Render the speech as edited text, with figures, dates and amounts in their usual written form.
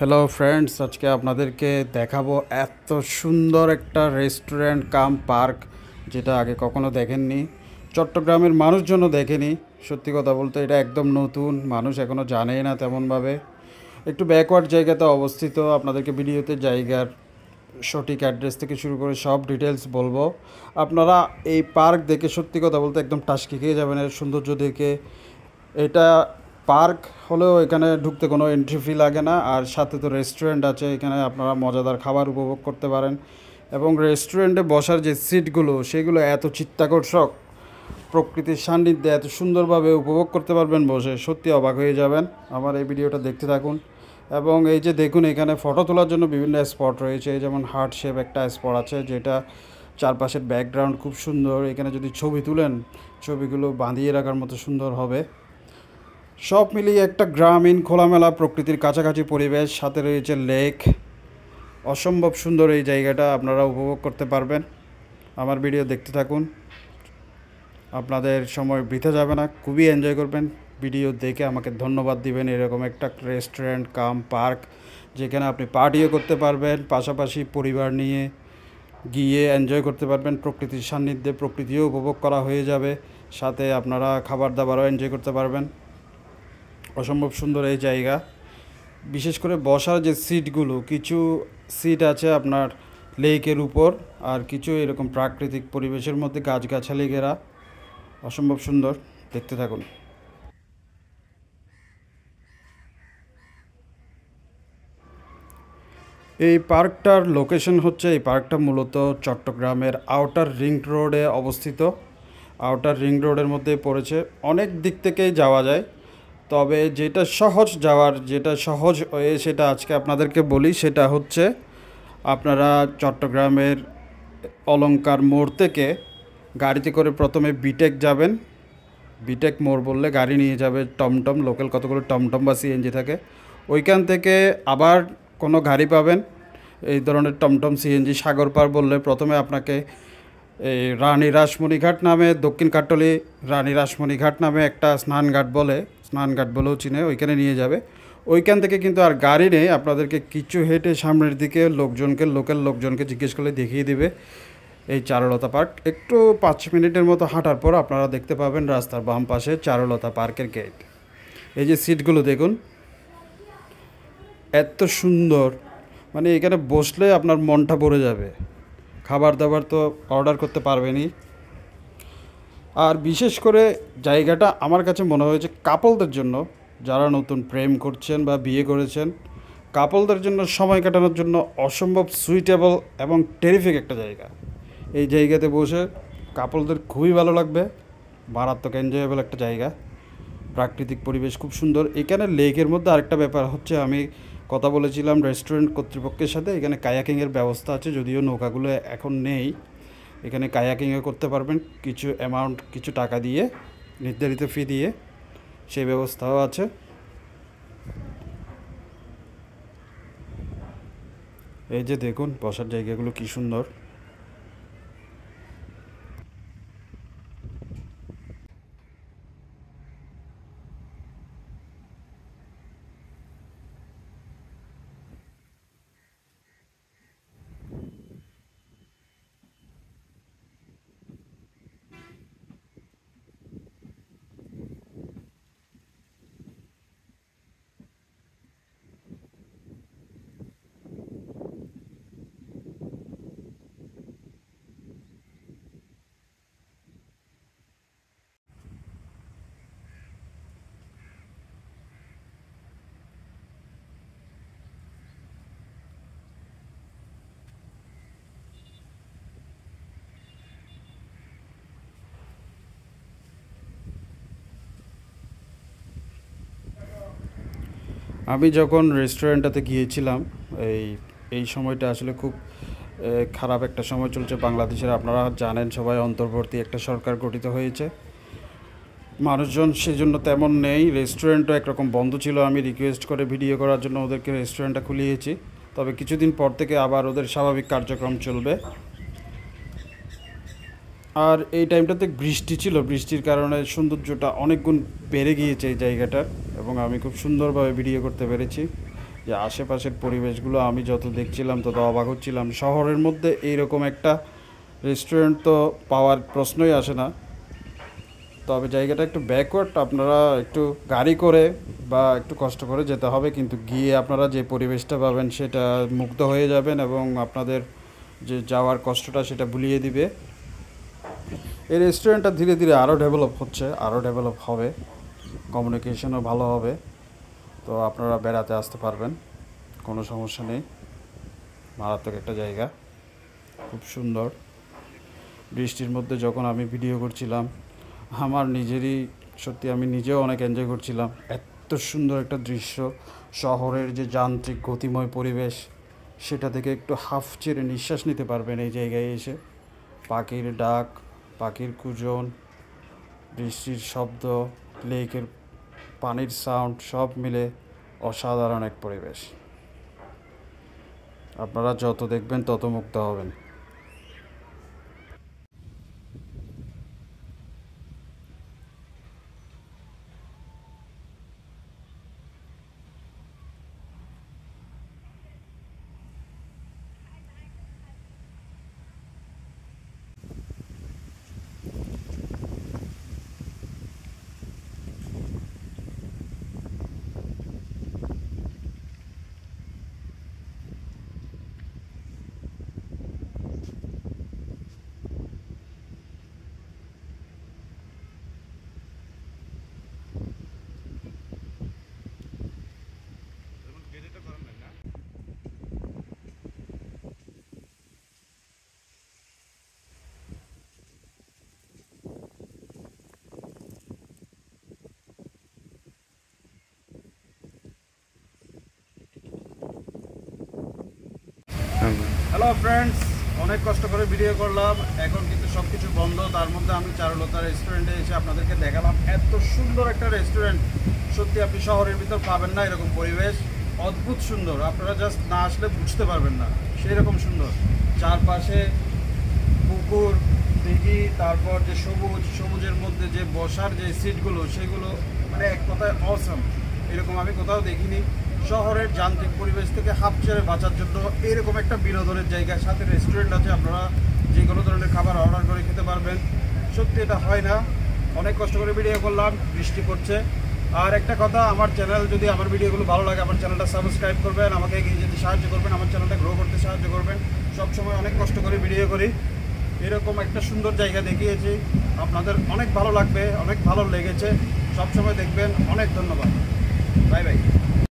Hello friends, আজকে আপনাদেরকে দেখাবো এত সুন্দর একটা রেস্টুরেন্ট কাম পার্ক, যেটা আগে কখনো দেখেননি। চট্টগ্রামের মানুষজনও দেখেনি। সত্যি কথা বলতে এটা একদম নতুন, মানুষ এখনও জানেই না তেমনভাবে। একটু ব্যাকওয়ার্ড জায়গাতে অবস্থিত। আপনাদেরকে ভিডিওতে জায়গার সঠিক অ্যাড্রেস থেকে শুরু করে সব ডিটেলস বলবো। আপনারা এই পার্ক দেখে সত্যি কথা বলতে একদম টাসকি খেয়ে যাবেন এর সৌন্দর্য দেখে। এটা পার্ক হলেও এখানে ঢুকতে কোনো এন্ট্রি ফি লাগে না, আর সাথে তো রেস্টুরেন্ট আছে। এখানে আপনারা মজাদার খাবার উপভোগ করতে পারেন, এবং রেস্টুরেন্টে বসার যে সিটগুলো সেগুলো এত চিত্তাকর্ষক, প্রকৃতির সান্নিধ্যে এত সুন্দরভাবে উপভোগ করতে পারবেন বসে, সত্যি অবাক হয়ে যাবেন। আমার এই ভিডিওটা দেখতে থাকুন। এবং এই যে দেখুন, এখানে ফটো তোলার জন্য বিভিন্ন স্পট রয়েছে, যেমন হার্ট শেপ একটা স্পট আছে, যেটা চারপাশের ব্যাকগ্রাউন্ড খুব সুন্দর। এখানে যদি ছবি তুলেন, ছবিগুলো বাঁধিয়ে রাখার মতো সুন্দর হবে। সব মিলিয়ে একটা গ্রামীণ খোলামেলা প্রকৃতির কাছাকাছি পরিবেশ, সাথে রয়েছে লেক। অসম্ভব সুন্দর এই জায়গাটা, আপনারা উপভোগ করতে পারবেন। আমার ভিডিও দেখতে থাকুন, আপনাদের সময় বৃথা যাবে না, খুবই এনজয় করবেন। ভিডিও দেখে আমাকে ধন্যবাদ দিবেন। এরকম একটা রেস্টুরেন্ট কাম পার্ক, যেখানে আপনি পার্টিও করতে পারবেন, পাশাপাশি পরিবার নিয়ে গিয়ে এনজয় করতে পারবেন। প্রকৃতির সান্নিধ্যে প্রকৃতিও উপভোগ করা হয়ে যাবে, সাথে আপনারা খাবার দাবারও এনজয় করতে পারবেন। অসম্ভব সুন্দর এই জায়গা। বিশেষ করে বসার যে সিটগুলো, কিছু সিট আছে আপনার লেকের উপর, আর কিছু এরকম প্রাকৃতিক পরিবেশের মধ্যে গাছগাছালি ঘেরা। অসম্ভব সুন্দর, দেখতে থাকুন। এই পার্কটার লোকেশন হচ্ছে, এই পার্কটা মূলত চট্টগ্রামের আউটার রিং রোডে অবস্থিত। আউটার রিং রোডের মধ্যে পড়েছে, অনেক দিক থেকেই যাওয়া যায়। তবে যেটা সহজ হয়ে সেটা আজকে আপনাদেরকে বলি। সেটা হচ্ছে, আপনারা চট্টগ্রামের অলংকার মোড় থেকে গাড়িতে করে প্রথমে বিটেক যাবেন। বিটেক মোড় বললে গাড়ি নিয়ে যাবে টমটম, লোকাল কতগুলো টমটম বা সিএনজি থাকে। ওইখান থেকে আবার কোনো গাড়ি পাবেন এই ধরনের টমটম সিএনজি। সাগর পার বললে প্রথমে আপনাকে এই রানী রাসমণিঘাট নামে, দক্ষিণ কাট্টলি রানী রাসমণিঘাট নামে একটা স্নানঘাট বলেও চিনে, ওইখানে নিয়ে যাবে। ওইখান থেকে কিন্তু আর গাড়ি নেই, আপনাদেরকে কিছু হেঁটে সামনের দিকে লোকাল লোকজনকে জিজ্ঞেস করলে দেখিয়ে দিবে এই চারুলতা পার্ক। একটু 5 মিনিটের মতো হাঁটার পর আপনারা দেখতে পাবেন রাস্তার বাম পাশে চারুলতা পার্কের গেট। এই যে সিটগুলো দেখুন, এত সুন্দর, মানে এখানে বসলে আপনার মনটা ভরে যাবে। খাবার দাবার তো অর্ডার করতে পারবেনই। আর বিশেষ করে জায়গাটা আমার কাছে মনে হয়েছে কাপলদের জন্য, যারা নতুন প্রেম করছেন বা বিয়ে করেছেন, কাপলদের জন্য সময় কাটানোর জন্য অসম্ভব সুইটেবল এবং টেরিফিক একটা জায়গা। এই জায়গাতে বসে কাপলদের খুবই ভালো লাগবে। মারাত্মক এনজয়েবল একটা জায়গা, প্রাকৃতিক পরিবেশ খুব সুন্দর। এখানে লেকের মধ্যে আরেকটা ব্যাপার হচ্ছে, আমি কথা বলেছিলাম রেস্টুরেন্ট কর্তৃপক্ষের সাথে, এখানে কায়াকিংয়ের ব্যবস্থা আছে, যদিও নৌকাগুলো এখন নেই। এখানে কায়াকিংও করতে পারবেন কিছু টাকা দিয়ে, নির্ধারিত ফি দিয়ে, সেই ব্যবস্থাও আছে। এই যে দেখুন বসার জায়গাগুলো কি সুন্দর। আমি যখন রেস্টুরেন্টটাতে গিয়েছিলাম, এই এই সময়টা আসলে খুব খারাপ একটা সময় চলছে বাংলাদেশের। আপনারা জানেন সবাই, অন্তর্বর্তী একটা সরকার গঠিত হয়েছে, মানুষজন সেজন্য তেমন নেই। রেস্টুরেন্টও একরকম বন্ধ ছিল। আমি রিকোয়েস্ট করে ভিডিও করার জন্য ওদেরকে রেস্টুরেন্টটা খুলিয়েছি, তবে কিছুদিন পর থেকে আবার ওদের স্বাভাবিক কার্যক্রম চলবে। আর এই টাইমটাতে বৃষ্টি ছিল, বৃষ্টির কারণে সৌন্দর্যটা অনেক গুণ বেড়ে গিয়েছে এই জায়গাটার, এবং আমি খুব সুন্দরভাবে ভিডিও করতে পেরেছি। যে আশেপাশের পরিবেশগুলো আমি যত দেখছিলাম তত অবাক হচ্ছিলাম। শহরের মধ্যে এইরকম একটা রেস্টুরেন্ট তো পাওয়ার প্রশ্নই আসে না। তবে জায়গাটা একটু ব্যাকওয়ার্ড, আপনারা একটু গাড়ি করে বা একটু কষ্ট করে যেতে হবে, কিন্তু গিয়ে আপনারা যে পরিবেশটা পাবেন সেটা মুগ্ধ হয়ে যাবেন এবং আপনাদের যে যাওয়ার কষ্টটা সেটা ভুলিয়ে দিবে। এই রেস্টুরেন্টটা ধীরে ধীরে আরও ডেভেলপ হচ্ছে, আরও ডেভেলপ হবে, কমিউনিকেশনও ভালো হবে। তো আপনারা বেড়াতে আসতে পারবেন, কোনো সমস্যা নেই। মারাত্মক একটা জায়গা, খুব সুন্দর। বৃষ্টির মধ্যে যখন আমি ভিডিও করছিলাম আমার নিজেরই সত্যি আমি নিজেও অনেক এনজয় করছিলাম। এত সুন্দর একটা দৃশ্য, শহরের যে যান্ত্রিক গতিময় পরিবেশ সেটা থেকে একটু হাফ ছেড়ে নিঃশ্বাস নিতে পারবেন এই জায়গায় এসে। পাখির ডাক, পাখির কুজন, বৃষ্টির শব্দ, লেকের পানির সাউন্ড সব মিলে অসাধারণ এক পরিবেশ। আপনারা যত দেখবেন তত মুগ্ধ হবেন। হ্যালো ফ্রেন্ডস, অনেক কষ্ট করে ভিডিও করলাম, এখন কিন্তু সব কিছু বন্ধ। তার মধ্যে আমি চারুলতা রেস্টুরেন্টে এসে আপনাদেরকে দেখালাম এত সুন্দর একটা রেস্টুরেন্ট। সত্যি আপনি শহরের ভিতর পাবেন না এরকম পরিবেশ, অদ্ভুত সুন্দর। আপনারা জাস্ট না আসলে বুঝতে পারবেন না, সেই রকম সুন্দর। চারপাশে পুকুর, দিঘি, তারপর যে সবুজের মধ্যে যে বসার যে সিটগুলো সেগুলো মানে এক কথায় অসম। এরকম আমি কোথাও দেখিনি। শহরের যান্ত্রিক পরিবেশ থেকে হাফ ছেড়ে বাঁচার জন্য এরকম একটা বিনোদনের জায়গা, সাথে রেস্টুরেন্ট আছে, আপনারা যে কোনো ধরনের খাবার অর্ডার করে খেতে পারবেন। সত্যি এটা হয় না, অনেক কষ্ট করে ভিডিও করলাম, বৃষ্টি পড়ছে। আর একটা কথা, আমার চ্যানেল যদি আমার ভিডিওগুলো ভালো লাগে আমার চ্যানেলটা সাবস্ক্রাইব করবেন, আমাকে এগিয়ে যেতে সাহায্য করবেন, আমার চ্যানেলটা গ্রো করতে সাহায্য করবেন। সবসময় অনেক কষ্ট করে ভিডিও করি, এরকম একটা সুন্দর জায়গা দেখিয়েছি, আপনাদের অনেক ভালো লাগবে, অনেক ভালো লেগেছে। সবসময় দেখবেন। অনেক ধন্যবাদ, বাই বাই।